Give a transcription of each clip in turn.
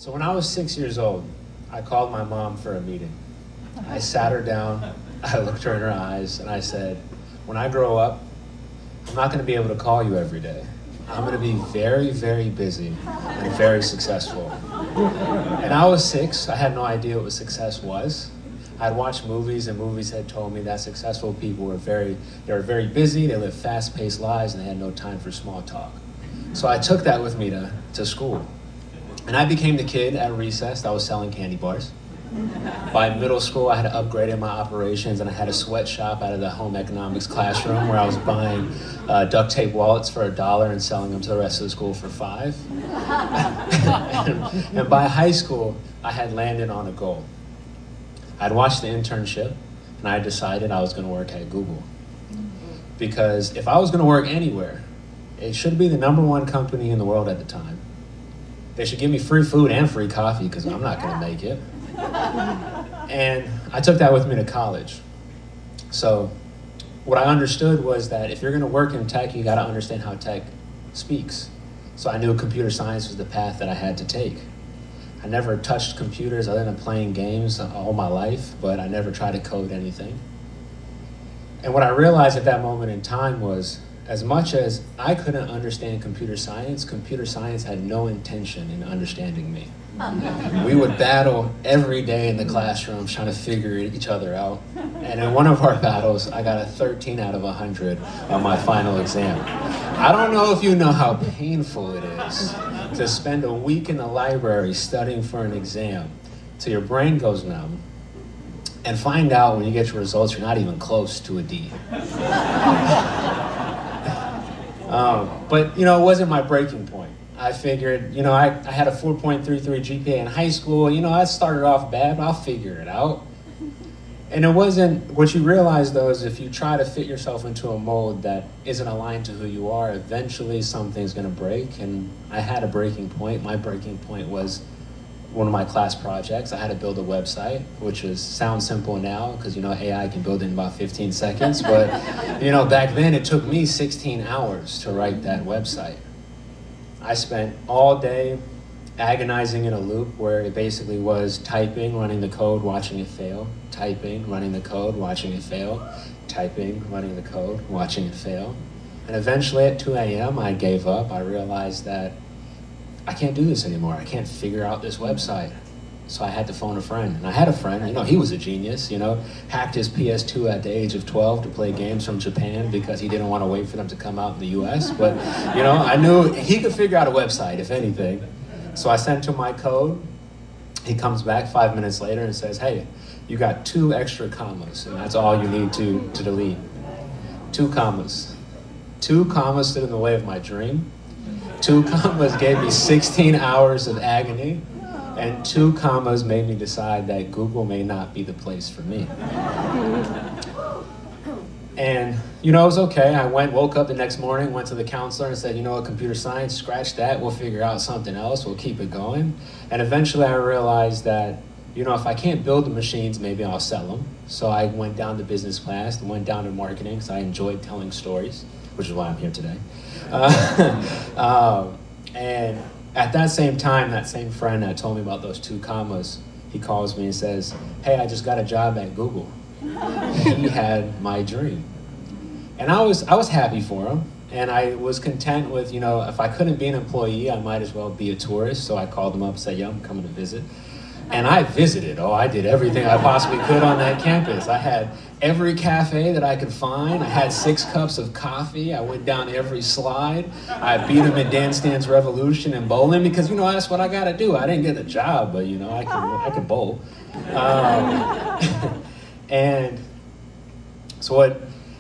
So when I was 6 years old, I called my mom for a meeting. I sat her down, I looked her in her eyes, and I said, when I grow up, I'm not gonna be able to call you every day. I'm gonna be very, very busy and very successful. And I was 6, I had no idea what success was. I'd watched movies, and movies had told me that successful people were very busy, they lived fast-paced lives, and they had no time for small talk. So I took that with me to school. And I became the kid at recess that was selling candy bars. By middle school, I had upgraded my operations, and I had a sweatshop out of the home economics classroom where I was buying duct tape wallets for $1 and selling them to the rest of the school for $5. and by high school, I had landed on a goal. I'd watched the internship, and I decided I was going to work at Google. Because if I was going to work anywhere, it should be the #1 company in the world at the time. They should give me free food and free coffee because I'm not going to make it. And I took that with me to college. So what I understood was that if you're going to work in tech, you got to understand how tech speaks. So I knew computer science was the path that I had to take. I never touched computers other than playing games all my life, but I never tried to code anything. And what I realized at that moment in time was, as much as I couldn't understand computer science had no intention in understanding me. We would battle every day in the classroom trying to figure each other out. And in one of our battles, I got a 13 out of 100 on my final exam. I don't know if you know how painful it is to spend a week in the library studying for an exam till your brain goes numb and find out when you get your results, you're not even close to a D. But, it wasn't my breaking point. I figured, I had a 4.33 GPA in high school. I started off bad, but I'll figure it out. And it wasn't, what you realize though is if you try to fit yourself into a mold that isn't aligned to who you are, eventually something's gonna break. And I had a breaking point. My breaking point was one of my class projects. I had to build a website, which sounds simple now because AI can build it in about 15 seconds. But back then it took me 16 hours to write that website. I spent all day agonizing in a loop where it basically was typing, running the code, watching it fail, typing, running the code, watching it fail, typing, running the code, watching it fail. And eventually at 2 a.m. I gave up. I realized that I can't do this anymore. I can't figure out this website. So I had to phone a friend. And I had a friend, he was a genius, hacked his PS2 at the age of 12 to play games from Japan because he didn't want to wait for them to come out in the US. But, I knew he could figure out a website, if anything. So I sent him my code. He comes back 5 minutes later and says, hey, you got 2 extra commas, and that's all you need to delete. 2 commas. 2 commas stood in the way of my dream. 2 commas gave me 16 hours of agony, and 2 commas made me decide that Google may not be the place for me. And, it was okay. I woke up the next morning, went to the counselor and said, computer science, scratch that, we'll figure out something else, we'll keep it going. And eventually I realized that, if I can't build the machines, maybe I'll sell them. So I went down to business class, went down to marketing, because I enjoyed telling stories, which is why I'm here today. And at that same time, that same friend that told me about those 2 commas, he calls me and says, hey, I just got a job at Google. He had my dream. And I was happy for him. And I was content with, if I couldn't be an employee, I might as well be a tourist. So I called him up and said, yeah, I'm coming to visit. And I visited. I did everything I possibly could on that campus. I had every cafe that I could find. I had 6 cups of coffee. I went down every slide. I beat him at Dance Dance Revolution and bowling because, that's what I got to do. I didn't get the job, but, I could bowl. And so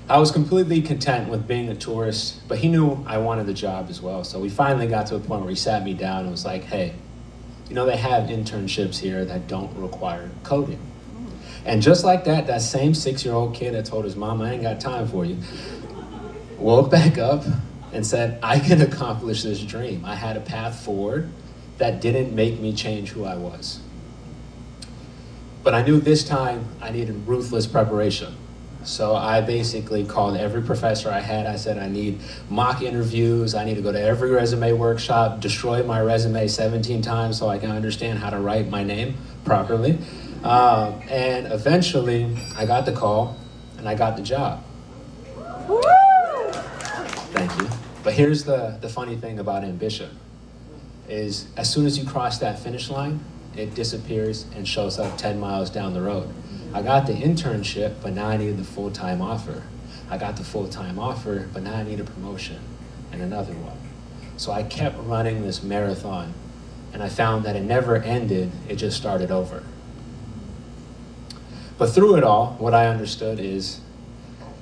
I was completely content with being a tourist, but he knew I wanted the job as well. So we finally got to a point where he sat me down and was like, hey, they have internships here that don't require coding. And just like that, that same 6-year-old kid that told his mom, I ain't got time for you, woke back up and said, I can accomplish this dream. I had a path forward that didn't make me change who I was. But I knew this time I needed ruthless preparation. So I basically called every professor I had. I said, I need mock interviews. I need to go to every resume workshop, destroy my resume 17 times so I can understand how to write my name properly. And eventually, I got the call and I got the job. Thank you. But here's the funny thing about ambition is as soon as you cross that finish line, it disappears and shows up 10 miles down the road. I got the internship, but now I needed the full-time offer. I got the full-time offer, but now I need a promotion and another one. So I kept running this marathon, and I found that it never ended, it just started over. But through it all, what I understood is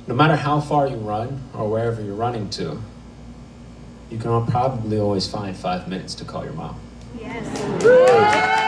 no matter how far you run or wherever you're running to, you can probably always find 5 minutes to call your mom. Yes.